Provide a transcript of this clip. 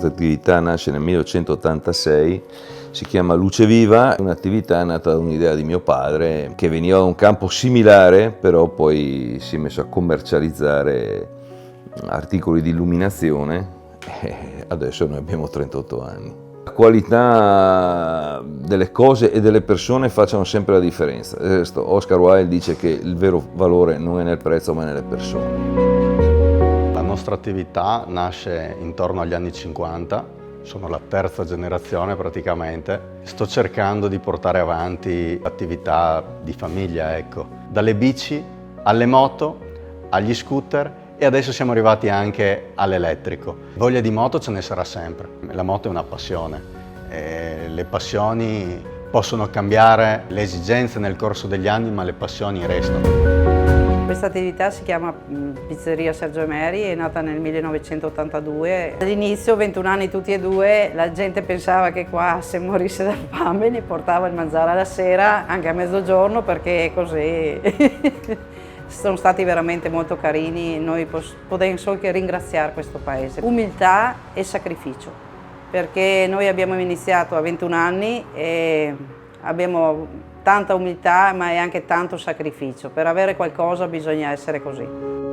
questa attività nasce nel 1986, si chiama Luce Viva, è un'attività nata da un'idea di mio padre che veniva da un campo similare, però poi si è messo a commercializzare articoli di illuminazione e adesso noi abbiamo 38 anni. La qualità delle cose e delle persone facciano sempre la differenza. Oscar Wilde dice che il vero valore non è nel prezzo ma è nelle persone. La nostra attività nasce intorno agli anni 50, sono la terza generazione praticamente. Sto cercando di portare avanti attività di famiglia, ecco. Dalle bici alle moto, agli scooter e adesso siamo arrivati anche all'elettrico. Voglia di moto ce ne sarà sempre. La moto è una passione e le passioni possono cambiare le esigenze nel corso degli anni, ma le passioni restano. Questa attività si chiama Pizzeria Sergio Meri, è nata nel 1982. All'inizio, 21 anni tutti e due, la gente pensava che qua se morisse da fame ne portava il mangiare alla sera, anche a mezzogiorno, perché così sono stati veramente molto carini. Noi possiamo solo che ringraziare questo paese. Umiltà e sacrificio, perché noi abbiamo iniziato a 21 anni e abbiamo tanta umiltà ma è anche tanto sacrificio. Per avere qualcosa bisogna essere così.